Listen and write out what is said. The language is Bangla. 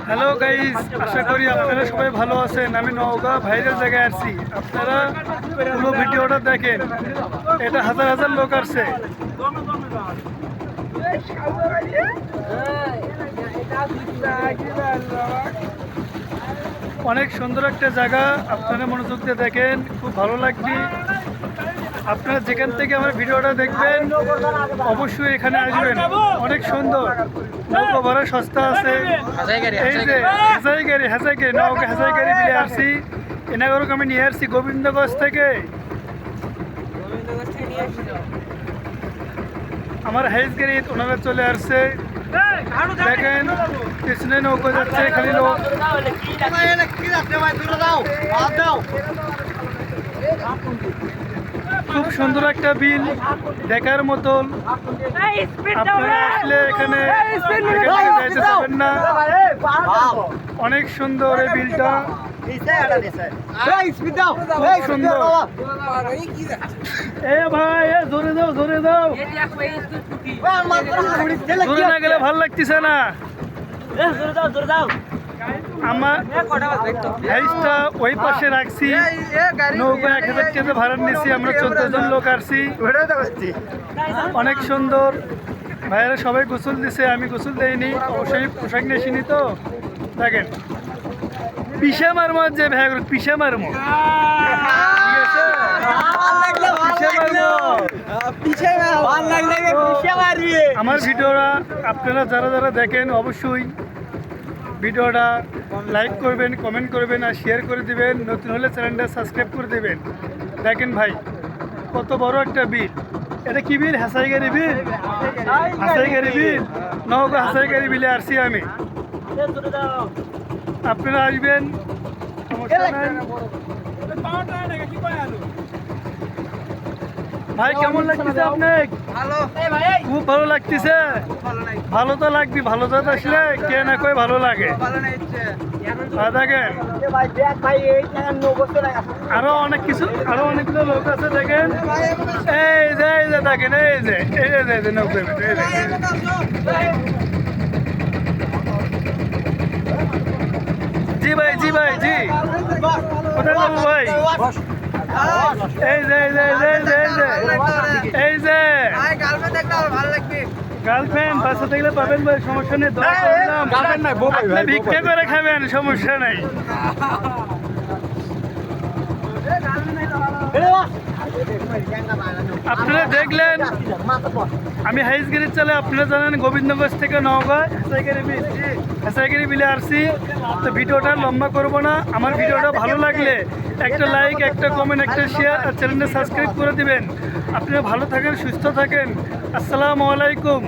হ্যালো গাইস, আশা করি আপনারা সবাই ভালো আছেন। আমি নওগাঁ ভাইরাল জায়গায় আসছি, আপনারা পুরো ভিডিওটা দেখেন। এটা হাজার হাজার লোক আসছে। অনেক সুন্দর একটা জায়গা, আপনারা মনোযোগ দিয়ে দেখেন, খুব ভালো লাগবে। আপনারা যেখান থেকে আমার ভিডিওটা দেখবেন অবশ্যই এখানে আসবেন। অনেক সুন্দর, নৌকা ভাড়া সস্তা আছে। এই যে হেজাইগাড়ি নৌকা হেজাইগাড়ি মিলে আসছি। এনাগরকে আমি নিয়ে আসছি গোবিন্দগঞ্জ থেকে। আমার হাইজগাড়ি ওনারা চলে আসছে, দেখেন পিছনে নৌকা যাচ্ছে, খালি লোক। খুব সুন্দর একটা বিল, দেখার মতন। আপনারা আসলে এখানে যাইতে পারবেন না। অনেক সুন্দর এই বিলটা, খুব সুন্দর। এ ভাই, জোরে যাও, জোরে যাও, জোরে না গেলে ভালো লাগতেছে না। আমার হাইসটা ওই পাশে রাখছি, নৌকা 1000 টাকা ভাড়া নিচ্ছি। আমরা 14 জন লোক আসছি। অনেক সুন্দর, ভাইয়েরা সবাই গোসল দিছে, আমি গোসল দেইনি, অবশ্যই পোশাক নিয়েছিনি। তো দেখেন পিসা মারমো, যে ভাই পিসা মারমো, আমার ভিডিওটা আপনারা যারা যারা দেখেন অবশ্যই ভিডিওটা লাইক করবেন, কমেন্ট করবেন আর শেয়ার করে দিবেন। নতুন হলে চ্যানেলটা সাবস্ক্রাইব করে দিবেন। দেখেন ভাই, কত বড় একটা বিল। এটা কি বিল? হাসাইগাড়ি বিল। হাসাইগাড়ি বিল, নৌকা হাসাইগাড়ি বিলে আসছি আমি। আপনারা আসবেন, ভাই কেমন লাগতেছে আপনার? খুব ভালো লাগতেছে। ভালো তো লাগবে, ভালো তো আসলে কে না কই ভালো লাগে। দেখেন আরো অনেক কিছু, আরো অনেকগুলো লোক আছে। দেখেন এই যে দেখেন, এই যে নৌকা, জি ভাই, জি ভাই, জি কোথায় যাবো ভাই? এই যে গার্লফ্রেন্ড বাসা দেখলে পাবেন ভাই, সমস্যা নেই। ভিক্ষা করে খাবেন, সমস্যা নাই। আপনারা দেখলেন আমি হাইজগাড়ি চালে। আপনারা জানেন গোবিন্দগঞ্জ থেকে নওগাঁ হাসাইগাড়ি বিলে আসছি। তো ভিডিওটা লম্বা করব না। আমার ভিডিওটা ভালো লাগলে একটা লাইক, একটা কমেন্ট, একটা শেয়ার আর চ্যানেলটা সাবস্ক্রাইব করে দিবেন। আপনারা ভালো থাকেন, সুস্থ থাকেন। আসসালামু আলাইকুম।